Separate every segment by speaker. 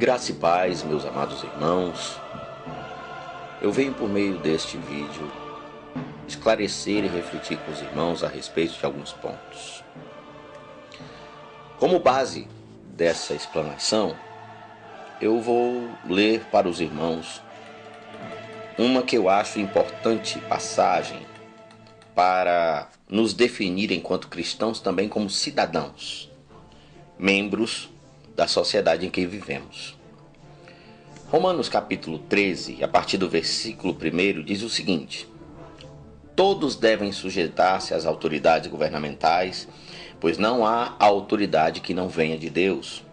Speaker 1: Graça e paz, meus amados irmãos. Eu venho por meio deste vídeo esclarecer e refletir com os irmãos a respeito de alguns pontos. Como base dessa explanação, eu vou ler para os irmãos uma que eu acho importante passagem para nos definir enquanto cristãos também como cidadãos, membros da sociedade em que vivemos. Romanos capítulo 13, a partir do versículo 1, diz o seguinte: todos devem sujeitar-se às autoridades governamentais, pois não há autoridade que não venha de Deus.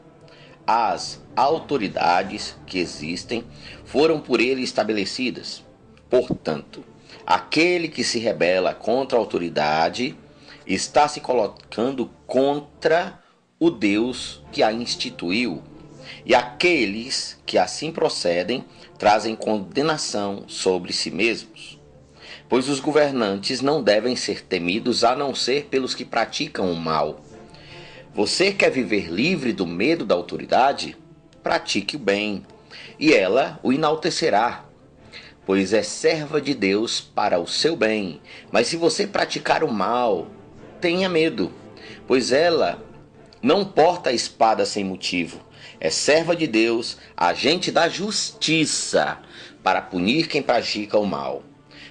Speaker 1: As autoridades que existem foram por ele estabelecidas. Portanto, aquele que se rebela contra a autoridade está se colocando contra o Deus que a instituiu, e aqueles que assim procedem trazem condenação sobre si mesmos. Pois os governantes não devem ser temidos a não ser pelos que praticam o mal. Você quer viver livre do medo da autoridade? Pratique o bem, e ela o enaltecerá, pois é serva de Deus para o seu bem. Mas se você praticar o mal, tenha medo, pois ela não porta a espada sem motivo. É serva de Deus, agente da justiça, para punir quem pratica o mal.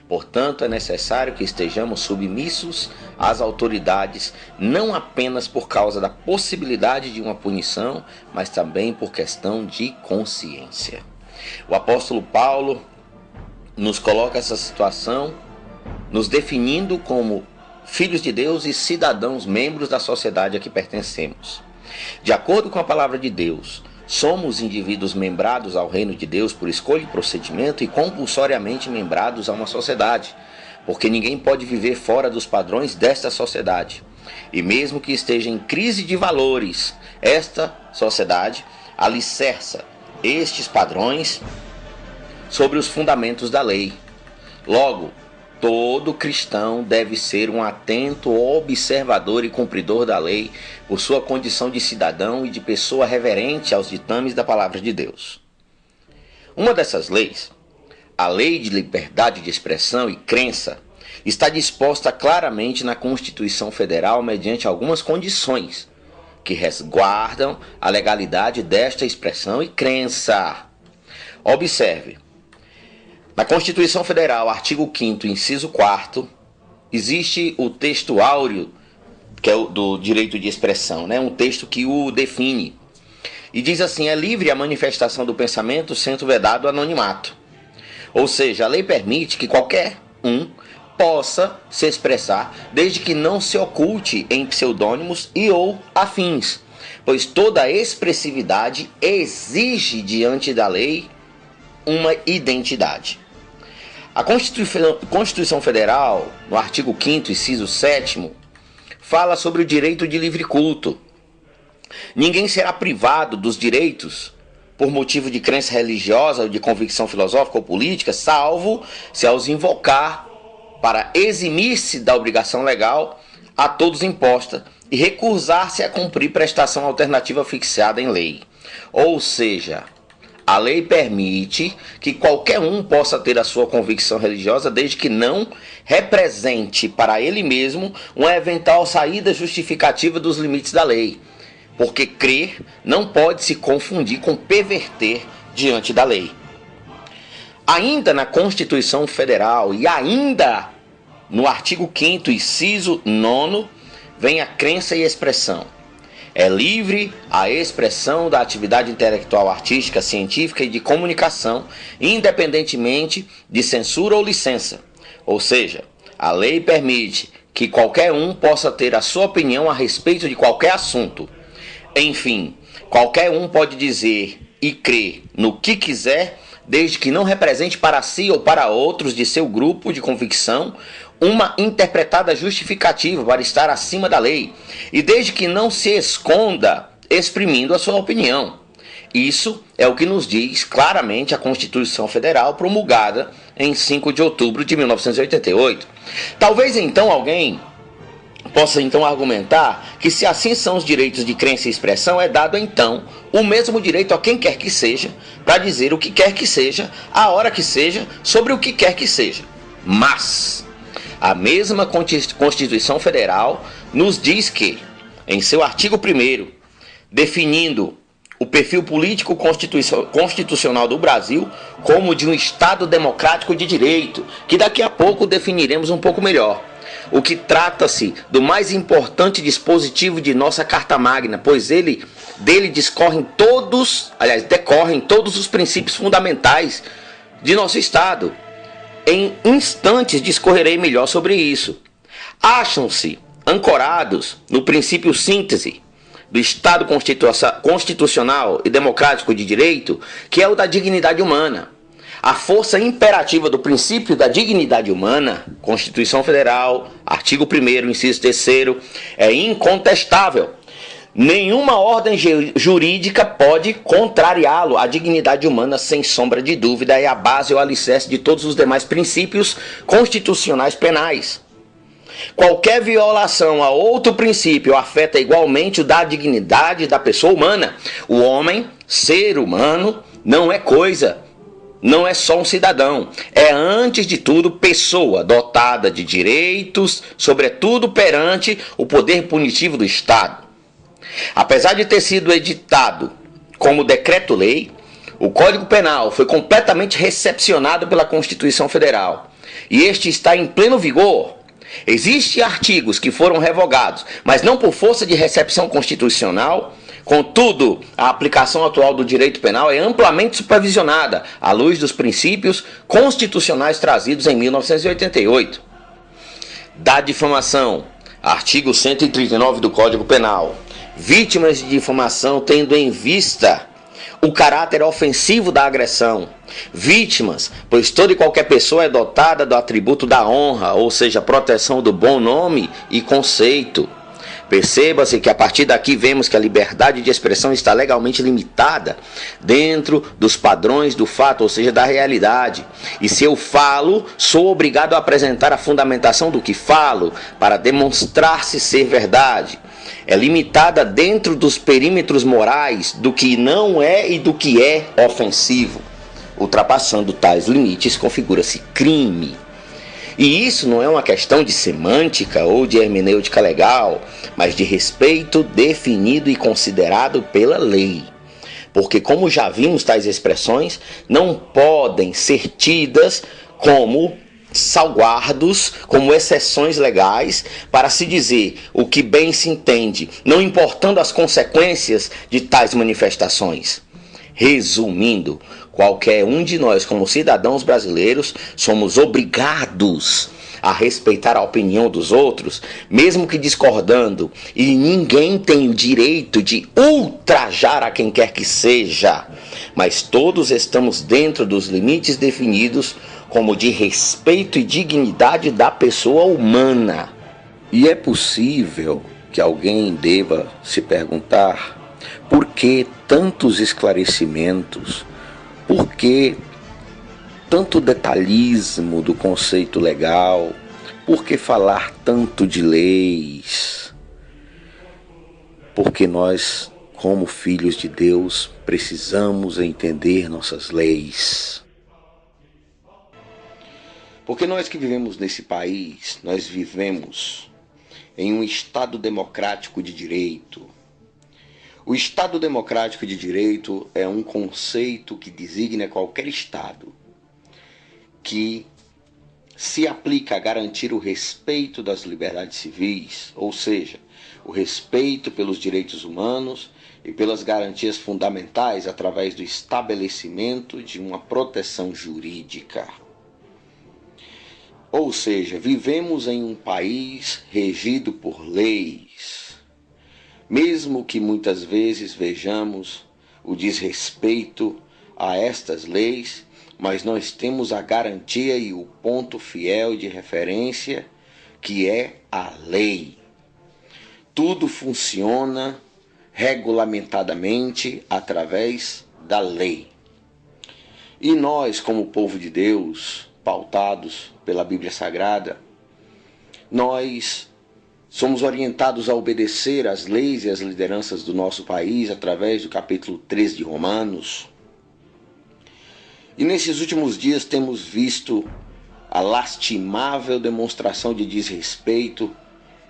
Speaker 1: Portanto, é necessário que estejamos submissos às autoridades, não apenas por causa da possibilidade de uma punição, mas também por questão de consciência. O apóstolo Paulo nos coloca essa situação, nos definindo como filhos de Deus e cidadãos, membros da sociedade a que pertencemos. De acordo com a palavra de Deus, somos indivíduos membrados ao reino de Deus por escolha e procedimento e compulsoriamente membrados a uma sociedade, porque ninguém pode viver fora dos padrões desta sociedade. E mesmo que esteja em crise de valores, esta sociedade alicerça estes padrões sobre os fundamentos da lei. Logo, todo cristão deve ser um atento observador e cumpridor da lei por sua condição de cidadão e de pessoa reverente aos ditames da palavra de Deus. Uma dessas leis, a Lei de Liberdade de Expressão e Crença, está disposta claramente na Constituição Federal mediante algumas condições que resguardam a legalidade desta expressão e crença. Observe. Na Constituição Federal, artigo 5º, inciso 4º, existe o texto áureo, que é o do direito de expressão, né? Um texto que o define. E diz assim: é livre a manifestação do pensamento, sendo vedado o anonimato. Ou seja, a lei permite que qualquer um possa se expressar, desde que não se oculte em pseudônimos e ou afins, pois toda expressividade exige diante da lei uma identidade. A Constituição Federal, no artigo 5º, inciso 7º, fala sobre o direito de livre culto. Ninguém será privado dos direitos por motivo de crença religiosa ou de convicção filosófica ou política, salvo se aos invocar para eximir-se da obrigação legal a todos imposta e recusar-se a cumprir prestação alternativa fixada em lei. Ou seja, a lei permite que qualquer um possa ter a sua convicção religiosa desde que não represente para ele mesmo uma eventual saída justificativa dos limites da lei, porque crer não pode se confundir com perverter diante da lei. Ainda na Constituição Federal e ainda no artigo 5º, inciso 9º, vem a crença e expressão. É livre a expressão da atividade intelectual, artística, científica e de comunicação, independentemente de censura ou licença. Ou seja, a lei permite que qualquer um possa ter a sua opinião a respeito de qualquer assunto. Enfim, qualquer um pode dizer e crer no que quiser, desde que não represente para si ou para outros de seu grupo de convicção uma interpretada justificativa para estar acima da lei, e desde que não se esconda exprimindo a sua opinião. Isso é o que nos diz claramente a Constituição Federal, promulgada em 5 de outubro de 1988. Talvez então alguém possa então argumentar que, se assim são os direitos de crença e expressão, é dado então o mesmo direito a quem quer que seja para dizer o que quer que seja, a hora que seja, sobre o que quer que seja. Mas a mesma Constituição Federal nos diz que, em seu artigo 1º, definindo o perfil político constitucional do Brasil como de um Estado democrático de direito, que daqui a pouco definiremos um pouco melhor, o que trata-se do mais importante dispositivo de nossa Carta Magna, pois dele decorrem todos os princípios fundamentais de nosso Estado. Em instantes discorrerei melhor sobre isso. Acham-se ancorados no princípio síntese do Estado constitucional e democrático de direito, que é o da dignidade humana. A força imperativa do princípio da dignidade humana, Constituição Federal, artigo 1º, inciso 3º, é incontestável. Nenhuma ordem jurídica pode contrariá-lo. A dignidade humana, sem sombra de dúvida, é a base ou alicerce de todos os demais princípios constitucionais penais. Qualquer violação a outro princípio afeta igualmente o da dignidade da pessoa humana. O homem, ser humano, não é coisa, não é só um cidadão. É, antes de tudo, pessoa dotada de direitos, sobretudo perante o poder punitivo do Estado. Apesar de ter sido editado como decreto-lei, o Código Penal foi completamente recepcionado pela Constituição Federal e este está em pleno vigor. Existem artigos que foram revogados, mas não por força de recepção constitucional. Contudo, a aplicação atual do direito penal é amplamente supervisionada à luz dos princípios constitucionais trazidos em 1988. Da difamação, artigo 139 do Código Penal. Vítimas de difamação tendo em vista o caráter ofensivo da agressão. Vítimas, pois toda e qualquer pessoa é dotada do atributo da honra, ou seja, proteção do bom nome e conceito. Perceba-se que a partir daqui vemos que a liberdade de expressão está legalmente limitada dentro dos padrões do fato, ou seja, da realidade. E se eu falo, sou obrigado a apresentar a fundamentação do que falo para demonstrar-se ser verdade. É limitada dentro dos perímetros morais do que não é e do que é ofensivo. Ultrapassando tais limites, configura-se crime. E isso não é uma questão de semântica ou de hermenêutica legal, mas de respeito definido e considerado pela lei. Porque, como já vimos, tais expressões não podem ser tidas como salguardos, como exceções legais, para se dizer o que bem se entende, não importando as consequências de tais manifestações. Resumindo, qualquer um de nós, como cidadãos brasileiros, somos obrigados a respeitar a opinião dos outros, mesmo que discordando, e ninguém tem o direito de ultrajar a quem quer que seja, mas todos estamos dentro dos limites definidos como de respeito e dignidade da pessoa humana. E é possível que alguém deva se perguntar: por que tantos esclarecimentos? Por que tanto detalhismo do conceito legal? Por que falar tanto de leis? Porque nós, como filhos de Deus, precisamos entender nossas leis. Porque nós que vivemos nesse país, nós vivemos em um Estado democrático de direito. O Estado democrático de direito é um conceito que designa qualquer Estado que se aplica a garantir o respeito das liberdades civis, ou seja, o respeito pelos direitos humanos e pelas garantias fundamentais através do estabelecimento de uma proteção jurídica. Ou seja, vivemos em um país regido por leis. Mesmo que muitas vezes vejamos o desrespeito a estas leis, mas nós temos a garantia e o ponto fiel de referência, que é a lei. Tudo funciona regulamentadamente através da lei. E nós, como povo de Deus, pautados pela Bíblia Sagrada, nós somos orientados a obedecer às leis e às lideranças do nosso país através do capítulo 3 de Romanos. E nesses últimos dias temos visto a lastimável demonstração de desrespeito,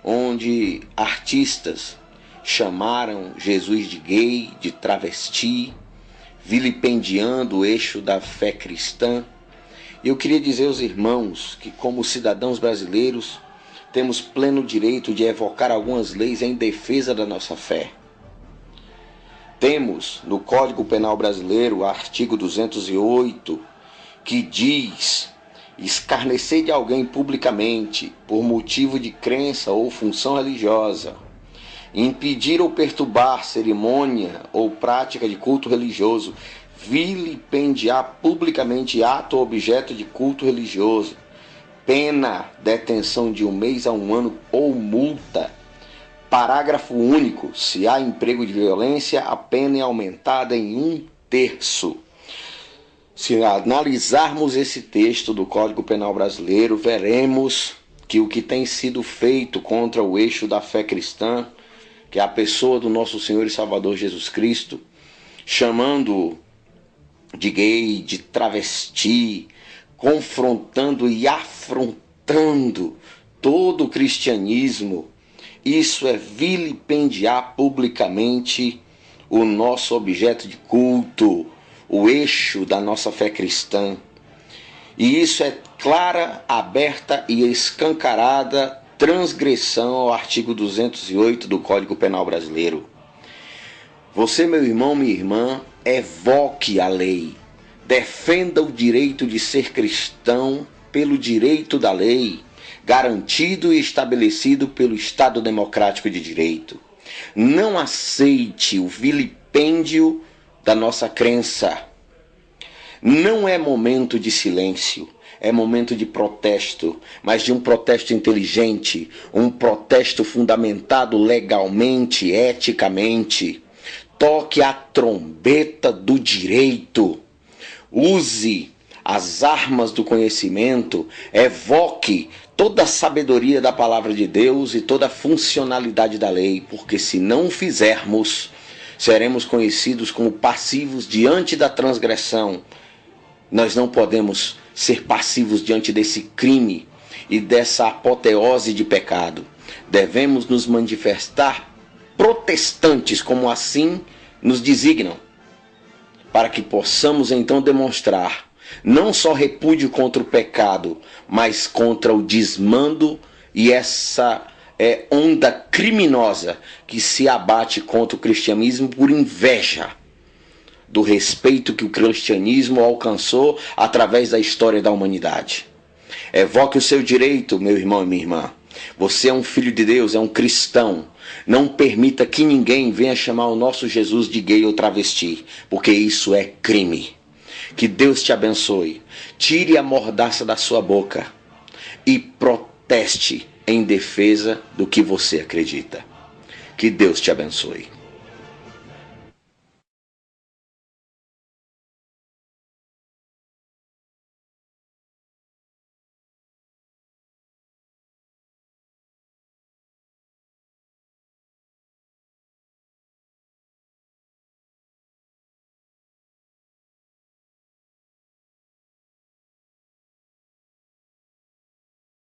Speaker 1: onde artistas chamaram Jesus de gay, de travesti, vilipendiando o eixo da fé cristã. Eu queria dizer aos irmãos que, como cidadãos brasileiros, temos pleno direito de evocar algumas leis em defesa da nossa fé. Temos no Código Penal Brasileiro o artigo 208, que diz: escarnecer de alguém publicamente por motivo de crença ou função religiosa, impedir ou perturbar cerimônia ou prática de culto religioso, vilipendiar publicamente ato ou objeto de culto religioso, pena, detenção de 1 mês a 1 ano ou multa. Parágrafo único. Se há emprego de violência, a pena é aumentada em 1/3. Se analisarmos esse texto do Código Penal Brasileiro, veremos que o que tem sido feito contra o eixo da fé cristã, que é a pessoa do nosso Senhor e Salvador Jesus Cristo, chamando de gay, de travesti, confrontando e afrontando todo o cristianismo, isso é vilipendiar publicamente o nosso objeto de culto, o eixo da nossa fé cristã. E isso é clara, aberta e escancarada transgressão ao artigo 208 do Código Penal Brasileiro. Você, meu irmão, minha irmã, evoque a lei. Defenda o direito de ser cristão pelo direito da lei, garantido e estabelecido pelo Estado Democrático de Direito. Não aceite o vilipêndio da nossa crença. Não é momento de silêncio, é momento de protesto, mas de um protesto inteligente, um protesto fundamentado legalmente, eticamente. Toque a trombeta do direito. Use as armas do conhecimento, evoque toda a sabedoria da palavra de Deus e toda a funcionalidade da lei, porque se não o fizermos, seremos conhecidos como passivos diante da transgressão. Nós não podemos ser passivos diante desse crime e dessa apoteose de pecado. Devemos nos manifestar protestantes, como assim nos designam, para que possamos então demonstrar não só repúdio contra o pecado, mas contra o desmando e essa onda criminosa que se abate contra o cristianismo por inveja do respeito que o cristianismo alcançou através da história da humanidade. Evoque o seu direito, meu irmão e minha irmã. Você é um filho de Deus, é um cristão. Não permita que ninguém venha chamar o nosso Jesus de gay ou travesti, porque isso é crime. Que Deus te abençoe. Tire a mordaça da sua boca e proteste em defesa do que você acredita. Que Deus te abençoe.